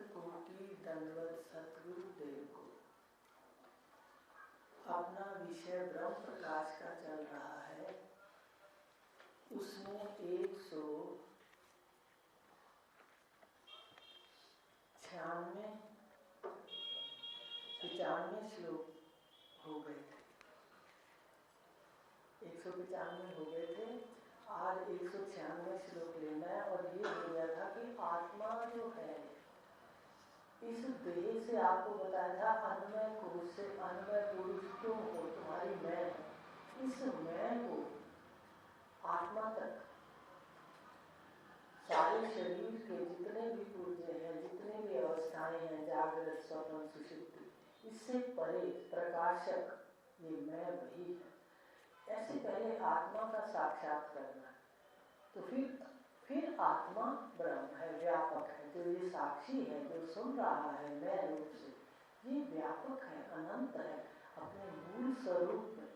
कोटि दंडवत सतगुरु देव को। अपना विषय ब्रह्म प्रकाश का चल रहा है। उसमें 195 श्लोक हो गए थे। 195 हो गए थे। आज 196 श्लोक लेना है। और ये हो गया था कि आत्मा जो है, इस देह से आपको बताया था अन्वय कोश से अन्वय पुरुष क्यों हो, तुम्हारी मैं है। इस मैं को आत्मा तक सारे शरीर के जितने भी पुर्जे हैं, जितने भी अवस्थाएं हैं, जागृत स्वप्न सुषुप्ति, इससे परे प्रकाशक ये मैं वही है। ऐसे पहले आत्मा का साक्षात करना, तो फिर आत्मा ब्रह्म है, व्यापक है। जो ये साक्षी है, जो सुन रहा है मैं रूप से, ये व्यापक है, अनंत है अपने मूल स्वरूप में।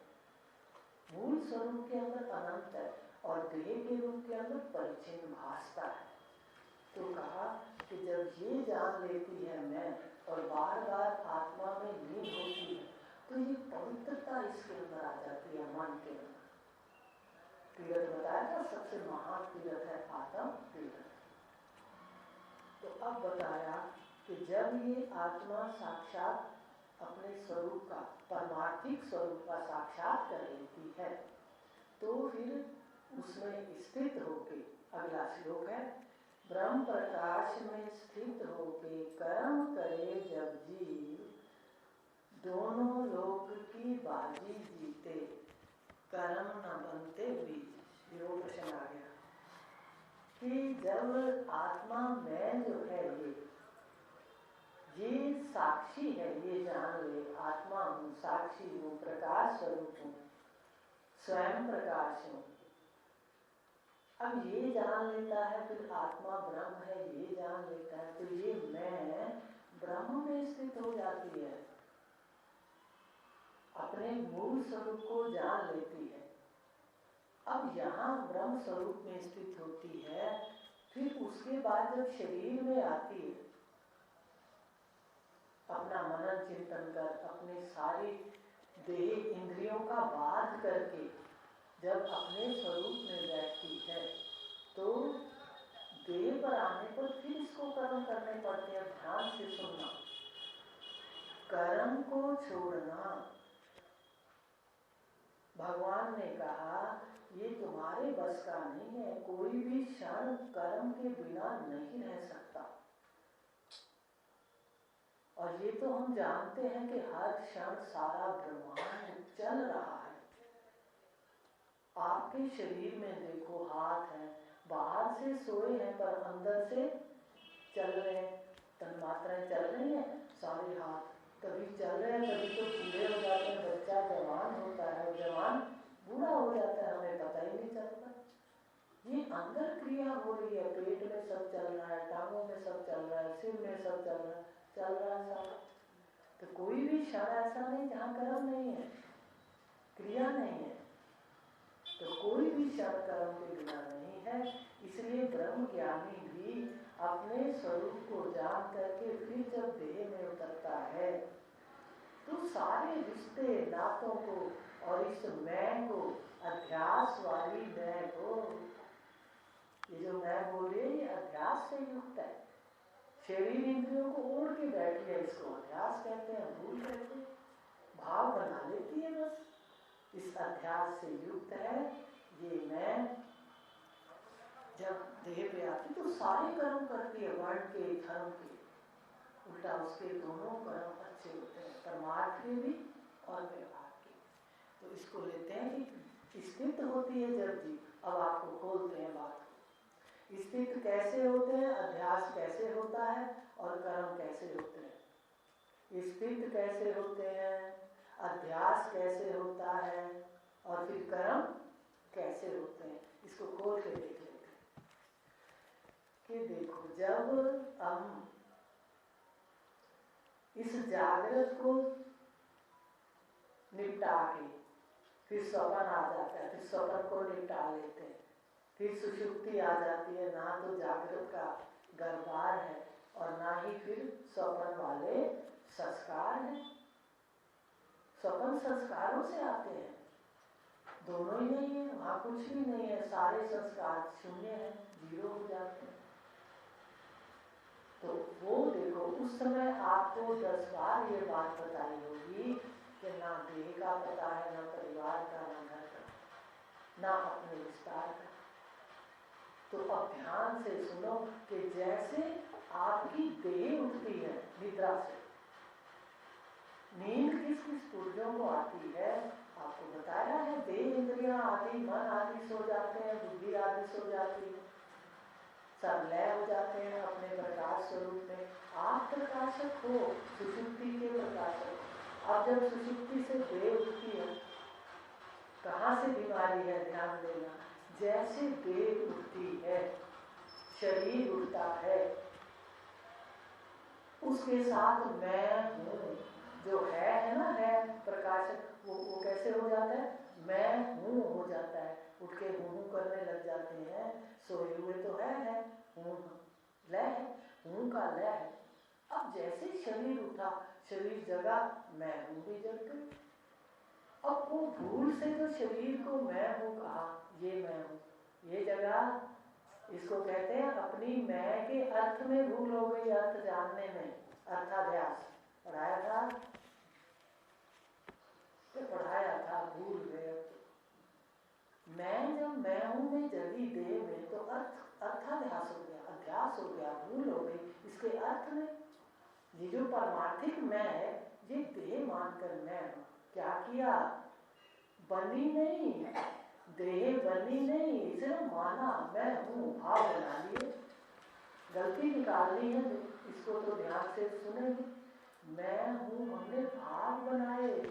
मूल स्वरूप के अंदर अनंत है और देह के रूप के अंदर परिचिन्न भासता है। तो कहा कि जब ये जान लेती है मैं और बार बार आत्मा में लीन होती है, तो ये पवित्रता इसके अंदर आ जाती है, मन के अंदर। तीर्थ बताया था, सबसे महान तीर्थ है आत्म तीर्थ। तो अब बताया कि जब ये आत्मा साक्षात अपने स्वरूप का, परमार्थिक स्वरूप का साक्षात कर लेती है, तो फिर उसमें स्थित होके, अगला श्लोक है, ब्रह्म प्रकाश में स्थित होके कर्म करे जब जीव, दोनों लोक की बाजी जीते, कर्म न बनते बीज। ये वो प्रश्न आ गया कि जब आत्मा मैं जो है, ये साक्षी है, ये जान ले आत्मा हूँ, साक्षी हूँ, प्रकाश स्वरूप हूँ, स्वयं प्रकाश हूँ। अब ये जान लेता है, फिर आत्मा ब्रह्म है ये जान लेता है, तो ये मैं ब्रह्म में स्थित हो जाती है, अपने मूल स्वरूप को जान लेती है। अब यहाँ ब्रह्म स्वरूप में स्थित होती है, फिर उसके बाद जब शरीर में आती है, अपना मनन चिंतन कर, अपने सारी देह इंद्रियों का बाध करके जब अपने स्वरूप में बैठती है, तो देह पर आने पर फिर इसको कर्म करने पड़ते हैं। ध्यान से सुनना, कर्म को छोड़ना। भगवान ने कहा ये तुम्हारे बस का नहीं है, कोई भी क्षण कर्म के बिना नहीं रह सकता। और ये तो हम जानते हैं कि हर क्षण सारा ब्रह्मांड चल रहा है। आपके शरीर में देखो, हाथ है, बाहर से सोए हैं पर अंदर से चल रहे हैं, तन्मात्राएं चल रही हैं। सारे हाथ कभी चल रहे हैं, कभी तो बूढ़े हो जाते हैं। बच्चा जवान होता है, जवान बूढ़ा हो जाता है, हमें पता ही नहीं चलता। ये अंदर क्रिया हो रही है, पेट में सब चल रहा है, टांगों में सब चल रहा है, सिर में सब चल रहा है सारा। तो कोई भी क्षण ऐसा नहीं जहाँ कर्म नहीं है, क्रिया नहीं है। तो कोई भी क्षण कर्म के बिना नहीं है। इसलिए ब्रह्म ज्ञानी भी अपने स्वरूप को जान करके फिर जब देह में उतरता है, तो सारे रिश्ते नातों को और इस मैं को, अध्यास वाली मैं को, ये जो मैं बोल रही है, ये अध्यास से युक्त है। शरीर इंद्रियों को ओढ़ के बैठी है, इसको अध्यास कहते हैं, भूल कहते हैं, भाव बना लेती है बस। इस अध्यास से युक्त है ये मैं। जब देह पे आती तो सारे कर्म करती है, वर्ण के, धर्म के, उल्टा उसके दोनों कर्म अच्छे होते हैं, परमार्थ के भी और व्यवहार के। तो इसको लेते हैं कि स्थित होती है जब जीव। अब आपको खोलते हैं बात। स्थित कैसे होते हैं, अध्यास कैसे होता है और कर्म कैसे होते हैं। स्थित कैसे होते हैं, अध्यास कैसे होता है और फिर कर्म कैसे होते हैं, इसको खोल के देख लेते हैं। कि देखो, जब हम इस जागृत को निपटा के फिर स्वप्न आ जाता है, फिर स्वप्न को निपटा लेते हैं, फिर सुषुप्ति आ जाती है। ना तो जागृत का गरबार है और ना ही फिर स्वप्न वाले संस्कार हैं। स्वप्न संस्कारों से आते हैं, दोनों ही नहीं है, वहाँ कुछ भी नहीं है, सारे संस्कार शून्य है, जीरो हो जाते हैं। तो वो देखो उस समय आपको 10 बार ये बात बताई होगी कि ना देह का पता है, ना परिवार का, ना घर का, ना अपने विस्तार का। तो अब ध्यान से सुनो कि जैसे आपकी देह उठती है निद्रा से, नींद किस किस पुर्जों को आती है आपको बताया है। देह इंद्रियां आदि, मन आदि सो जाते हैं, बुद्धि आदि सो जाती है, सब लय हो जाते हैं अपने प्रकाश स्वरूप में। आप प्रकाशक हो, सुषुप्ति के प्रकाशक। अब जब सुषुप्ति से देह उठती है, कहाँ से बीमारी है ध्यान देना। जैसे देह उठती है, शरीर उठता है, उसके साथ मैं हूँ जो है ना, है प्रकाशक, वो कैसे हो जाता है, मैं हूँ हो जाता है। उठ के हूँ करने लग जाते हैं, सोए हुए तो है हूँ लय है, हूँ का लय है। अब जैसे शरीर उठा, शरीर जगा, मैं हूँ भी जग गई। अब वो भूल से जो शरीर को मैं हूँ कहा, ये मैं हूँ, ये जगह, इसको कहते हैं अपनी मैं के अर्थ में भूल हो गई, अर्थ जानने में, अर्थाभ्यास पढ़ाया था, तो पढ़ाया था, भूल गए। मैं जब मैं हूँ में जगी देह में, तो अर्थाभ्यास हो गया, अभ्यास हो गया, भूल हो गई। इसके अर्थ में ये जो परमार्थिक मैं है, ये देह मानकर मैं हूँ। क्या किया, बनी नहीं, देह बनी नहीं, इसे माना मैं हूँ, भाव बना लिए। गलती निकालनी है इसको तो ध्यान से सुनेंगे। मैं हूँ हमने भाव बनाए,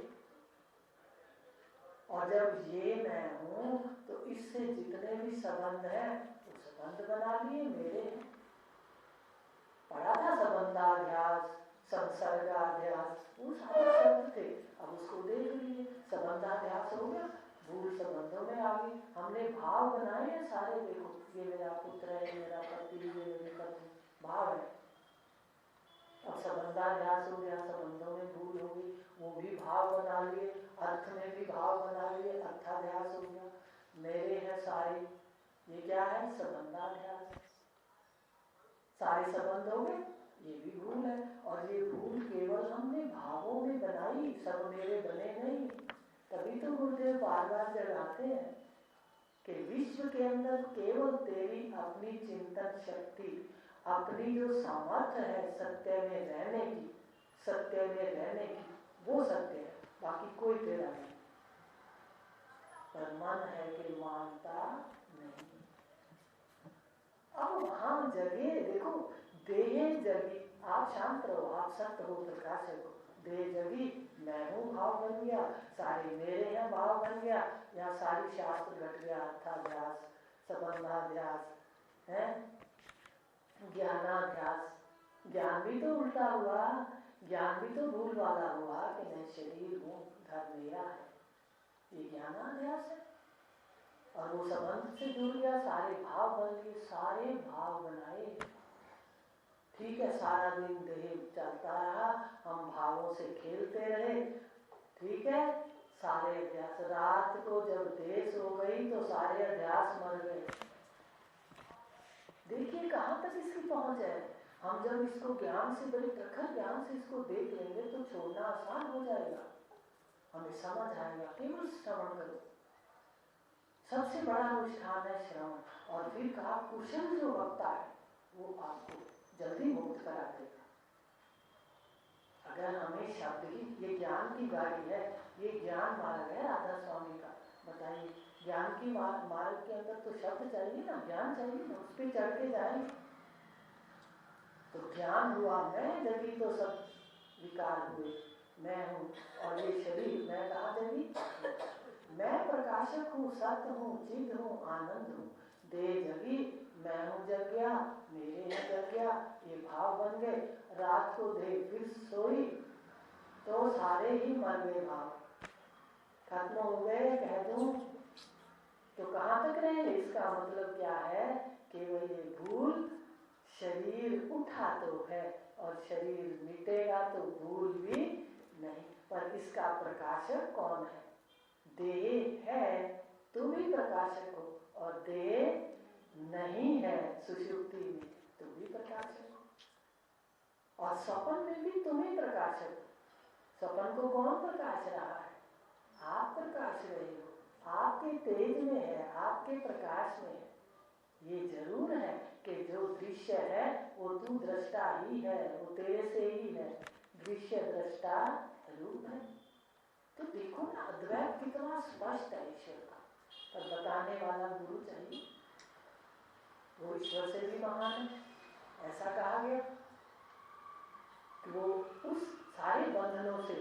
और जब ये मैं हूँ तो इससे जितने भी संबंध हैं वो संबंध बना लिए मेरे। पढ़ा था संबंधाध्यास, संसर्गाध्यास, वो सारे शब्द थे, अब उसको देख लिए। संबंधाध्यास हो गया, भूल संबंधों में आ गई, हमने भाव बनाए हैं सारे। देखो ये मेरा पुत्र है, मेरा पति, ये मेरी पत्नी, भाव है। अब संबंधाध्यास हो गया, संबंधों में भूल हो गई, वो भी भाव बना लिए, अर्थ में भी भाव बना लिए, अर्थाध्यास हो गया, मेरे हैं सारे। ये क्या है, संबंधाध्यास, सारे संबंध हो गए, ये भी भूल है। और ये भूल केवल हमने भावों में बनाई, सब मेरे बने नहीं। तभी तो गुरुदेव बार बार जगाते हैं कि विश्व के अंदर केवल तेरी अपनी चिंतन शक्ति, अपनी जो सामर्थ्य है सत्य में रहने की, सत्य में रहने की, वो सत्य है, बाकी कोई तेरा नहीं। पर मन है कि मानता नहीं। अब वहां जगे, देखो देह जगी, आप शांत रहो, आप सत्य हो, प्रकाशक हो। देह जगी, मैं हूँ भाव बन गया, सारे मेरे हैं भाव बन गया, यहाँ सारी शास्त्र घट गया, अर्थाध्यास, संबंधाध्यास है, ज्ञानाध्यास। ज्ञान भी तो उल्टा हुआ, ज्ञान भी तो भूल वाला हुआ कि मैं शरीर हूँ, घर मेरा है, ये ज्ञानाध्यास है। और वो संबंध से जुड़ गया, सारे भाव बन गए, सारे भाव बनाए। ठीक है, सारा दिन देह चलता रहा, हम भावों से खेलते रहे, ठीक है, सारे अध्यास। रात को जब देश हो गई तो सारे अध्यास मर गए। देखिए कहाँ तक इसकी पहुंच है। हम जब इसको ज्ञान से, बड़े प्रखर ज्ञान से इसको देख लेंगे तो छोड़ना आसान हो जाएगा, हमें समझ आएगा। केवल श्रवण करो, सबसे बड़ा अनुष्ठान है श्रवण। और फिर कहा कुशल जो वक्ता है वो आपको जल्दी मुक्त करा देगा। अगर हमें शब्द की, ये ज्ञान की गाड़ी है, ये ज्ञान मार्ग है राधा स्वामी का। बताइए, ज्ञान की मार्ग के अंदर तो शब्द चाहिए ना, ज्ञान चाहिए ना, उस पर चढ़ के जाएंगे। तो ज्ञान हुआ, मैं जगी तो सब विकार हुए, मैं हूँ। और ये शरीर, मैं कहाँ जगी, मैं प्रकाशक हूँ, सत्य हूँ, चिद हूँ, आनंद हूँ। देह जगी, मैं हूँ जग गया, मेरे हैं जग गया, ये भाव बन गए। रात को देह फिर सोई तो सारे ही मर गए, भाव खत्म हो गए कह दूं तो कहाँ तक रहे। इसका मतलब क्या है, केवल ये भूल शरीर उठा तो है और शरीर मिटेगा तो भूल भी नहीं, पर इसका प्रकाशक कौन है? देह है तुम भी प्रकाशक हो, और देह नहीं है सुषुप्ति में तुम भी प्रकाशक हो, और स्वप्न में भी तुम ही प्रकाशक हो। स्वप्न को कौन प्रकाश रहा है? आप प्रकाश रहे हो, आपके तेज में है, आपके प्रकाश में है। ये जरूर है कि जो दृश्य है वो तू दृष्टा ही है, वो तेरे से ही है, दृश्य दृष्टा रूप है। तो देखो ना, अद्वैत कितना स्पष्ट है ईश्वर का, पर बताने वाला गुरु चाहिए। वो ईश्वर से भी महान है, ऐसा कहा गया कि वो उस सारे बंधनों से,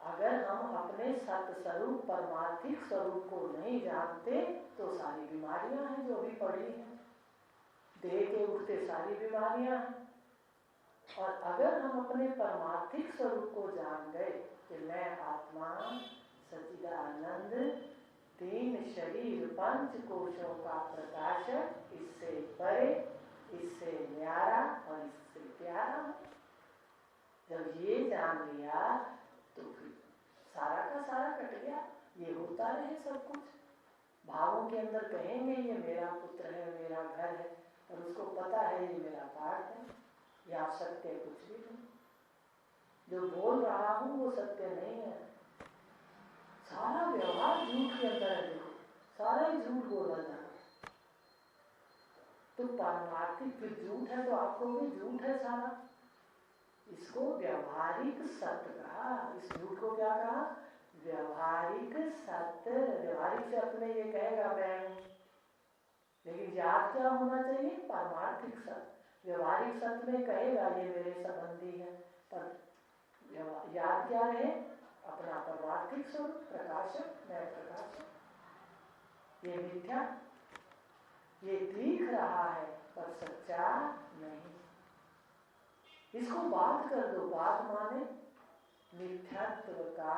अगर हम अपने सत्य स्वरूप परमार्थिक स्वरूप को नहीं जानते तो सारी बीमारियां हैं जो अभी पड़ी हैं, देह के उठते सारी बीमारियां हैं। और अगर हम अपने परमार्थिक स्वरूप को जान गए कि मैं आत्मा सच्चिदानंद, तीन शरीर पंच कोशों का प्रकाशक, इससे परे, इससे न्यारा और इससे प्यारा, जब ये जान लिया तो फिर सारा का सारा कट गया। ये होता रहे सब कुछ, भावों के अंदर कहेंगे ये मेरा पुत्र है, मेरा घर है, और उसको पता है ये मेरा पाठ है, या सत्य कुछ भी नहीं। जो बोल रहा हूँ वो सत्य नहीं है, सारा व्यवहार झूठ के अंदर है। देखो सारा ही झूठ बोला जा रहा है, तो पारमार्थिक फिर झूठ है तो आपको भी झूठ है सारा। इसको व्यावहारिक सत्य कहा, इस झूठ को क्या कहा? व्यावहारिक सत्य। व्यावहारिक से अपने ये कहेगा मैं हूं, लेकिन याद क्या होना चाहिए? पारमार्थिक सत्य। व्यावहारिक सत्य में कहेगा ये मेरे संबंधी है, पर याद क्या रहे? अपना पारमार्थिक स्वरूप, प्रकाशक, मैं प्रकाशक। ये मिथ्या, ये दिख रहा है पर सच्चा नहीं। इसको बात कर दो, बात माने मिथ्यात्व का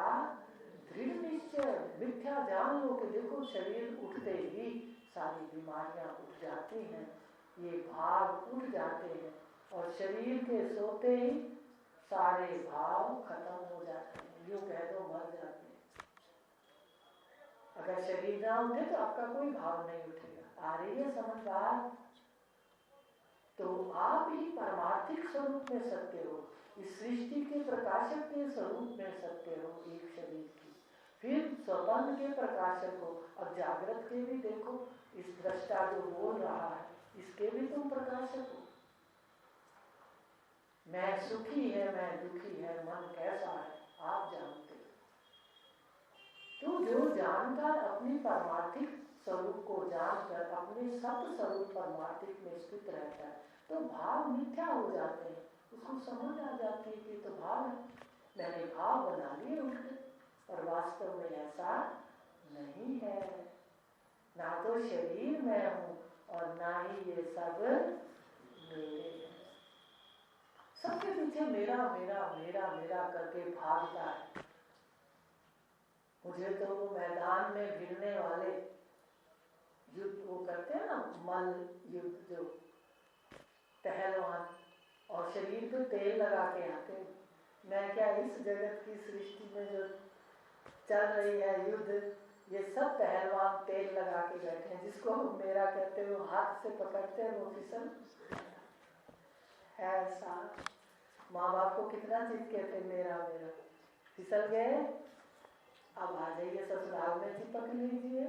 दृढ़ निश्चय। मिथ्या जान लो कि देखो शरीर उठते ही सारी बीमारियां उठ जाती हैं, ये भाव उठ जाते हैं, और शरीर के सोते ही सारे भाव खत्म हो जाते हैं, यूं कह दो मर जाते हैं। अगर शरीर ना उठे तो आपका कोई भाव नहीं उठेगा। आ रही है समझ बात? तो आप ही परमार्थिक स्वरूप में सत्य हो, इस सृष्टि के प्रकाशक के स्वरूप में सत्य हो, एक शरीर की, फिर स्वप्न के प्रकाशक हो, और जागृत के भी देखो, इस दृष्टा जो बोल रहा है इसके भी तुम प्रकाशक हो। मैं सुखी है, मैं दुखी है, मन कैसा है आप जानते हो। तो जो जानकर अपनी परमार्थिक स्वरूप को जानकर अपने सत्य स्वरूप परमार्थिक में स्थित रहता है तो भाव मिथ्या हो जाते हैं, उसको समझ आ जाती है कि तो भाव है, मैंने भाव बना लिए उनके, पर वास्तव में ऐसा नहीं है। ना तो शरीर मैं हूँ और ना ही ये सब मेरे हैं। सबके पीछे मेरा मेरा मेरा मेरा करके भागता है। मुझे तो वो मैदान में भिड़ने वाले युद्ध वो करते हैं ना, मल युद्ध, जो पहलवान, और शरीर पे तेल लगा के आते हैं। मैं क्या इस जगत की सृष्टि में जो चल रही है युद्ध, ये सब पहलवान तेल लगा के बैठे हैं, जिसको मेरा कहते हैं, वो हाथ से पकड़ते हैं वो फिसल ऐसा। माँ बाप को कितना चिपके थे मेरा मेरा, फिसल गए, अब आ जाइए ससुराल में चिपक लीजिए,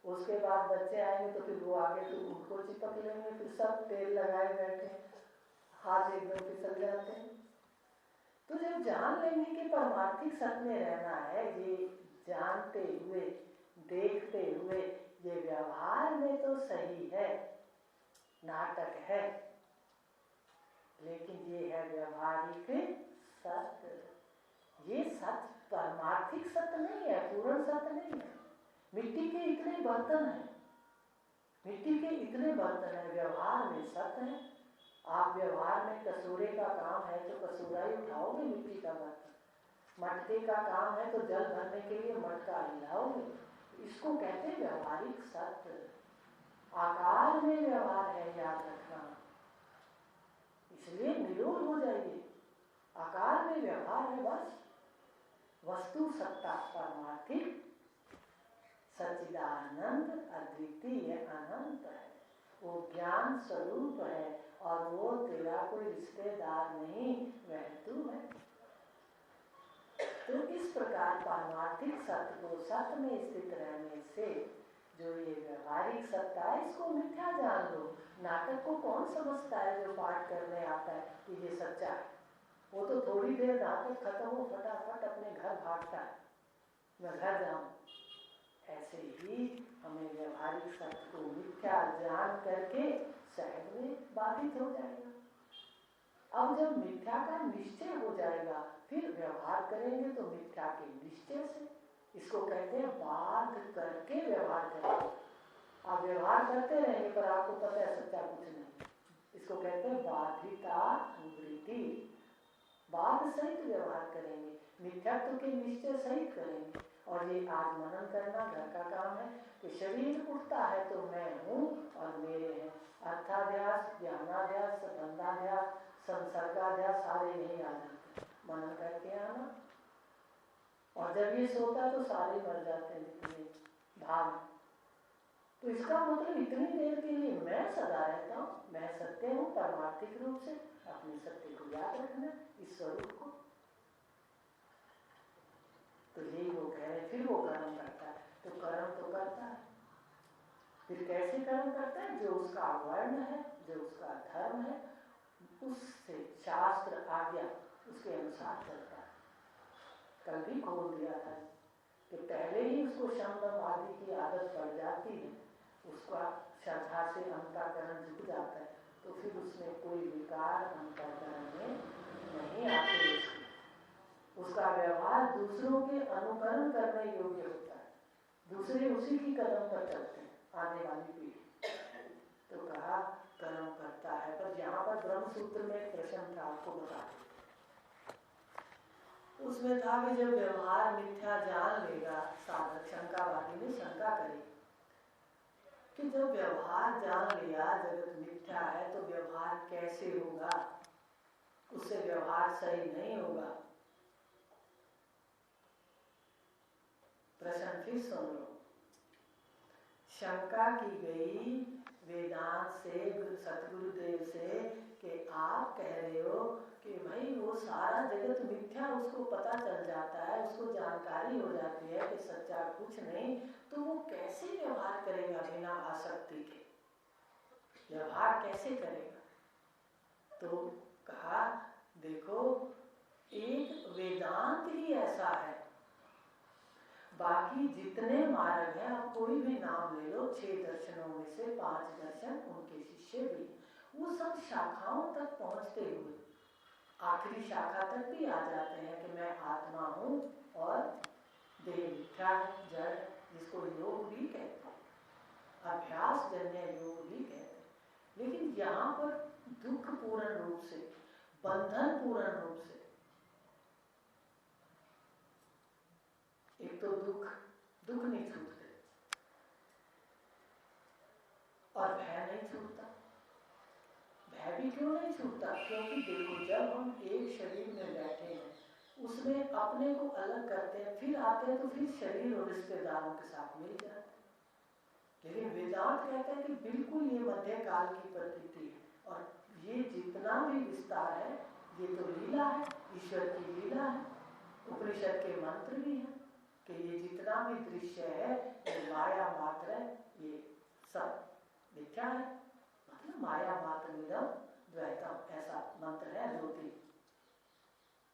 उसके बाद बच्चे आएंगे तो फिर वो आगे तो उनको चिपक लेंगे, फिर सब तेल लगाए बैठे, हाथ एकदम फिसल जाते हैं। तो जब जान लेंगे कि परमार्थिक सत्य में रहना है, ये जानते हुए देखते हुए ये व्यवहार में तो सही है, नाटक है, लेकिन ये है व्यवहारिक सत्य। ये सत्य परमार्थिक सत्य नहीं है, पूर्ण सत्य नहीं है। मिट्टी के इतने बर्तन हैं, मिट्टी के इतने बर्तन हैं, व्यवहार में सत्य है। आप व्यवहार में कसूरे का काम है तो कसूरा ही उठाओगे मिट्टी का बर्तन, मटके का काम है तो जल भरने के लिए मटका हिलाओगे। इसको कहते हैं व्यवहारिक सत्य। आकार में व्यवहार है, याद रखना, व्यवहार है बस। वस्तु सत्ता परमार्थिक सच्चिदानंद अद्वितीय अनंत है, वो ज्ञान स्वरूप है और वो तेरा कोई रिश्तेदार नहीं, वह तू है। तो इस प्रकार पारमार्थिक सत्य को सत्य में स्थित रहने से जो ये व्यवहारिक सत्ता है इसको मिथ्या जान लो। नाटक को कौन समझता है जो पाठ करने आता है कि ये सच्चा है? वो तो थोड़ी देर नाटक खत्म हो फटाफट अपने घर भागता है, मैं घर जाऊं। ऐसे ही हमें व्यवहारिक सत्य को मिथ्या जान करके सहज में बाधित हो जाएगा। अब जब मिथ्या का निश्चय हो जाएगा फिर व्यवहार करेंगे तो मिथ्या के निश्चय से। इसको कहते हैं बाध करके व्यवहार करेंगे। आप व्यवहार करते रहेंगे पर आपको पता है सच्चा कुछ नहीं। इसको कहते हैं बाधिता वृत्ति। बाध सहित व्यवहार करेंगे, मिथ्यात्व के निश्चय सहित करेंगे। और ये आज मनन करना घर का काम है कि शरीर उठता है तो मैं हूँ और मेरे हैं। अर्थाध्यास, ज्ञानाध्यास, संबंधाध्यास, संसर्गाध्यास सारे यही आ जाते हैं। मनन करके आना। और जब ये सोता तो सारे मर जाते हैं जितने भाव। तो इसका मतलब इतनी देर के लिए मैं सदा रहता हूँ, मैं सत्य हूँ परमार्थिक रूप से। अपने सत्य को याद रखना, इस स्वरूप को। तो यही वो कह रहे। फिर वो कर्म करता है, तो कर्म तो करता है, फिर कैसे कर्म करता है? जो उसका वर्ण है, जो उसका धर्म है, उससे शास्त्र आज्ञा उसके अनुसार चलता है। कल भी खोल दिया था कि पहले ही उसको शमदम आदि की आदत पड़ जाती है, उसका श्रद्धा से अंतःकरण झुक जाता है, तो फिर उसमें कोई विकार अंतःकरण में नहीं आते। उसका व्यवहार दूसरों के अनुकरण करने योग्य होता है, दूसरे उसी की कदम पर चलते हैं आने वाली पीढ़ी। तो कहा कर्म करता है। पर यहाँ पर ब्रह्म सूत्र में एक प्रश्न था, आपको बता दें। उसमें था कि जब व्यवहार मिथ्या जान लेगा साधक, शंकावादी ने शंका करी कि जब व्यवहार जान लिया जगत मिथ्या है तो व्यवहार कैसे होगा? उससे व्यवहार सही नहीं होगा। प्रश्न फिर सुन लो। शंका की गई वेदांत से, सतगुरुदेव से कि आप कह रहे हो कि भाई वो सारा जगत मिथ्या, उसको पता चल जाता है, उसको जानकारी हो जाती है कि सच्चा कुछ नहीं, तो वो कैसे व्यवहार करेगा बिना आसक्ति के? व्यवहार कैसे करेगा? तो कहा देखो, एक वेदांत ही ऐसा है, बाकी जितने मार्ग हैं, आप कोई भी नाम ले लो, 6 दर्शनों में से 5 दर्शन, उनके शिष्य भी, वो सब शाखाओं तक पहुंचते हुए आखिरी शाखा तक भी आ जाते हैं कि मैं आत्मा हूँ और देह मिथ्या है, जड़, जिसको योग भी कहते हैं, अभ्यास जन्य योग भी कहते हैं। लेकिन यहाँ पर दुख पूर्ण रूप से, बंधन पूर्ण रूप से, एक तो दुख नहीं छूटते और भय नहीं छूटता। भय भी क्यों नहीं छूटता? क्योंकि देखो, जब हम एक शरीर में बैठे हैं, उसमें अपने को अलग करते हैं, फिर आते हैं तो फिर शरीर और रिश्तेदारों के साथ मिल जाते हैं। लेकिन वेदांत कहते हैं कि बिल्कुल ये मध्य काल की प्रतीति है और ये जितना भी विस्तार है ये तो लीला है, ईश्वर की लीला है। उपनिषद के मंत्र भी है कि ये जितना भी दृश्य है ये माया मात्र है, ये सब मिथ्या है, मतलब माया मात्र निरम द्वैतम, ऐसा मंत्र है ज्योति।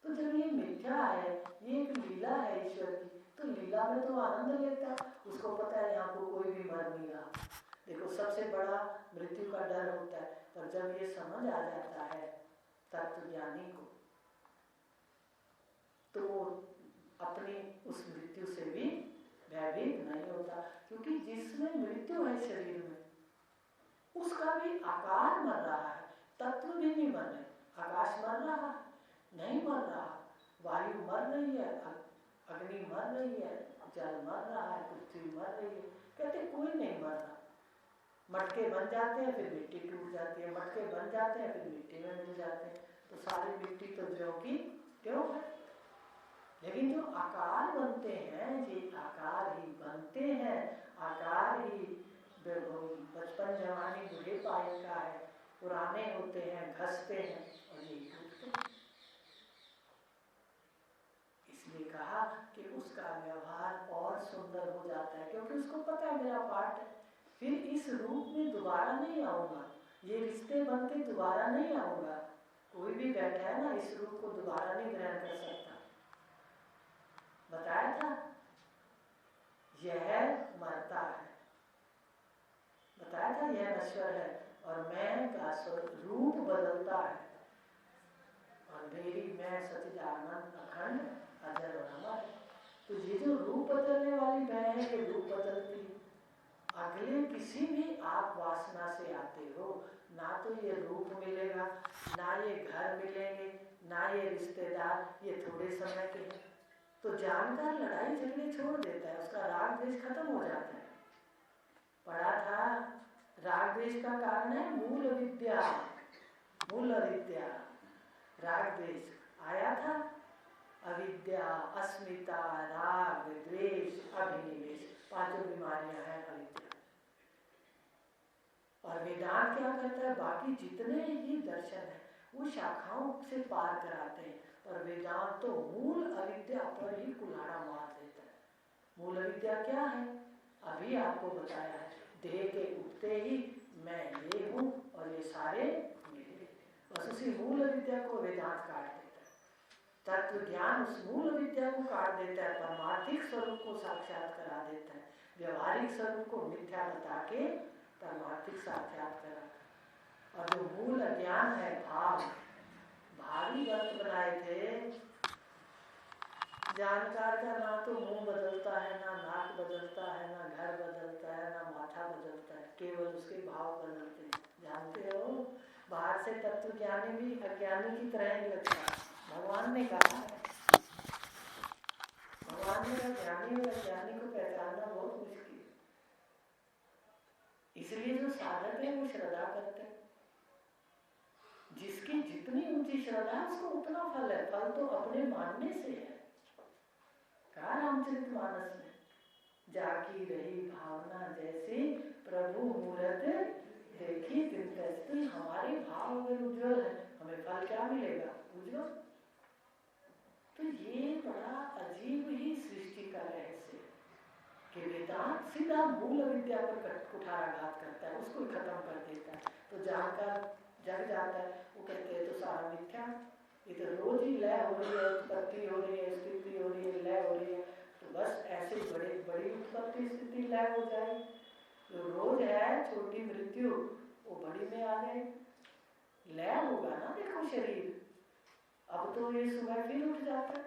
तो जब ये मिथ्या है, ये एक लीला है ईश्वर की, तो लीला में तो आनंद लेता है। उसको पता है यहाँ को कोई भी मर नहीं रहा। देखो, सबसे बड़ा मृत्यु का डर होता है, पर जब ये समझ आ जाता है तत्वज्ञानी को, तो अपनी उस मृत्यु से भी भयभीत नहीं होता। क्योंकि जिसमें मृत्यु है शरीर में, उसका भी आकार मर रहा है, तत्व भी नहीं मर रहे। आकाश मर रहा है? नहीं मर रहा। वायु मर रही है, अग्नि मर रही है, जल मर रहा है, पृथ्वी मर रही है, कहते कोई नहीं मर रहा। मटके बन जाते हैं, फिर मिट्टी टूट जाती है, मटके बन जाते हैं, फिर मिट्टी में मिल जाते हैं, तो सारी मिट्टी तो ज्यों की त्यों है। लेकिन जो आकार बनते हैं ये आकार ही बनते हैं, आकार ही बचपन जवानी बूढ़े पाए का है, पुराने होते हैं, घसते हैं और ये टूटते हैं। इसलिए कहा कि उसका व्यवहार और सुंदर हो जाता है, क्योंकि उसको पता है मेरा पाठ है, फिर इस रूप में दोबारा नहीं आऊंगा, ये रिश्ते बन के दोबारा नहीं आऊंगा। कोई भी बैठा है ना इस रूप को दोबारा नहीं ग्रहण कर सकता। बताया था यह मरता है, बताया था यह नश्वर है और मैं का रूप बदलता है, और मेरी मैं सच्चिदानंद अखंड अजर और अमर। तो ये जो रूप बदलने वाली मैं है, ये रूप बदलती है। अगले किसी भी आप वासना से आते हो, ना तो ये रूप मिलेगा, ना ये घर मिलेंगे, ना ये रिश्तेदार, ये थोड़े समय के हैं। तो जानकार लड़ाई झगड़े छोड़ देता है, उसका राग द्वेष खत्म हो जाता है। पढ़ा था राग द्वेष का कारण है मूल अविद्या, मूल अविद्या। राग द्वेष आया था, अविद्या, अस्मिता, राग, द्वेष, अभिनिवेश, पांचों बीमारियां हैं अविद्या। और वेदांत क्या करता है, बाकी जितने ही दर्शन है वो शाखाओं से पार कराते हैं, पर वेदांत तो मूल अविद्या पर ही कुल्हाड़ा मार देता है। मूल अविद्या क्या है, अभी आपको बताया है, देह के उठते ही मैं ये हूँ और ये सारे मेरे। बस उसी मूल अविद्या को वेदांत काट देता है। तत्व ज्ञान उस मूल अविद्या को काट देता है, परमार्थिक स्वरूप को साक्षात करा देता है, व्यवहारिक स्वरूप को मिथ्या बता के परमार्थिक साक्षात करा। और जो मूल अज्ञान है भाव, भारी व्रत बनाए थे, जानकार का ना तो मुंह बदलता है, ना नाक बदलता है, ना घर बदलता है, ना माथा बदलता है, केवल उसके भाव बदलते हैं। जानते हो बाहर से तत्व ज्ञानी भी अज्ञानी की तरह ही लगता है। भगवान ने कहा है, भगवान ने कहा ज्ञानी और अज्ञानी को पहचानना बहुत मुश्किल है। इसलिए जो साधक है वो श्रद्धा करते हैं, जिसकी जितनी ऊंची श्रद्धा है उसको उतना फल है। फल तो अपने मानने से है। कहा रामचरितमानस में, जाकी रही भावना जैसी प्रभु मूरत देखी तिन। हमारे भाव अगर उज्जवल है, हमें फल क्या मिलेगा, उज्जवल। तो ये बड़ा अजीब ही सृष्टि का रहस्य कि वेदांत सीधा मूल विद्या पर कुठाराघात करता है, उसको खत्म कर देता है। तो जानकर जग जाता है, वो कहते हैं तो सारा मिथ्या, ये तो रोज ही लय हो रही है, उत्पत्ति हो रही है, स्थिति हो रही है, लय हो रही है। तो बस ऐसे बड़ी उत्पत्ति स्थिति लय हो जाए। जो रोज है छोटी मृत्यु, वो बड़ी में आ गए, लय होगा ना। देखो शरीर अब तो ये सुबह फिर उठ जाता है,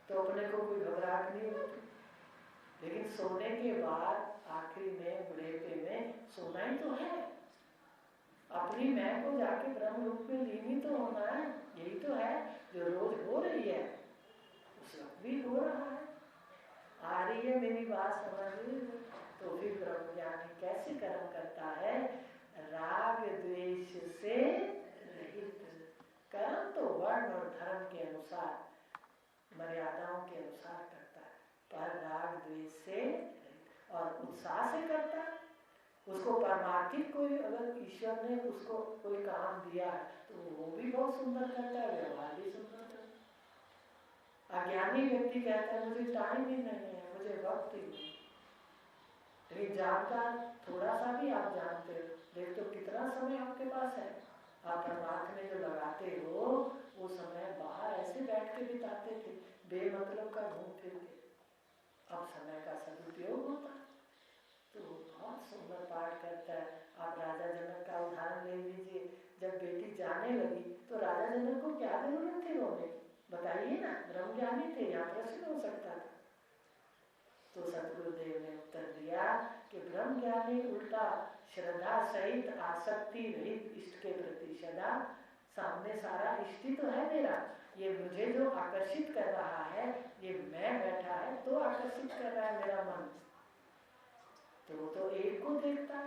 तो अपने को कोई घबराहट नहीं होती। लेकिन सोने के बाद आखिरी में बुढ़ेपे में सोना ही तो है, अपनी मैं को जाके ब्रह्म रूप में लीनी तो होना है। यही तो है जो रोज हो रही है, उस वक्त भी हो रहा है। आ रही है मेरी बात समझ? तो फिर ब्रह्म ज्ञानी कैसे कर्म करता है, राग द्वेष से रहित। कर्म तो वर्ण और धर्म के अनुसार, मर्यादाओं के अनुसार करता है, पर राग द्वेष से और उत्साह से करता है। उसको परमार्थिक कोई अगर ईश्वर ने उसको कोई काम दिया है तो वो भी बहुत सुंदर करता है, व्यवहार भी सुंदर करता है। अज्ञानी व्यक्ति कहता है मुझे टाइम ही नहीं है, मुझे वक्त ही नहीं। लेकिन जानकार थोड़ा सा भी आप जानते हो, देख तो कितना समय आपके पास है, आप परमार्थ में जो लगाते हो वो समय बाहर ऐसे बैठ के बिताते थे बेमतलब का घूम फिर के। अब समय का सदुपयोग होता है तो बहुत सुंदर पाठ करता है। आप राजा जनक का उदाहरण ले लीजिए, जब बेटी जाने लगी तो राजा जनक को क्या जरूरत थी रोने की, बताइए ना। ब्रह्मज्ञानी थे, यहाँ प्रश्न हो सकता था। तो सतगुरुदेव ने उत्तर दिया कि ब्रह्मज्ञानी उल्टा श्रद्धा सहित आसक्ति रहित इष्ट के प्रति सदा, सामने सारा इष्ट ही तो है मेरा, ये मुझे जो आकर्षित कर रहा है, ये मैं बैठा है तो आकर्षित कर रहा है मेरा मन, तो एक को देखता।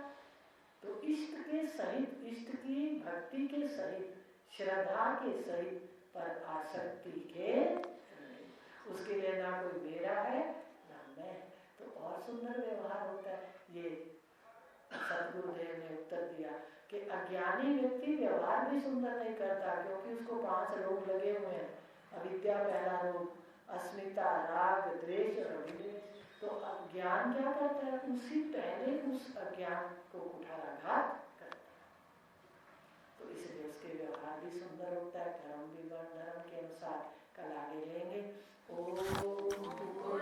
तो इष्ट के सहित, इष्ट की भक्ति के सहित, श्रद्धा के सहित, पर आसक्ति के उसके लिए ना कोई मेरा है ना मैं, तो और सुंदर व्यवहार होता है। ये सदगुरुदेव ने उत्तर दिया कि अज्ञानी व्यक्ति व्यवहार भी सुंदर नहीं करता, क्योंकि उसको 5 रोग लगे हुए हैं। अविद्या पहला रोग, अस्मिता, राग, द्वेष और अभिनिवेश। तो अज्ञान क्या करता है, उसी पहले उस अज्ञान को कुठाराघात करता है। तो इसलिए उसके व्यवहार भी सुंदर होता है, कर्म भी धर्म के अनुसार। कल आगे लेंगे। ओम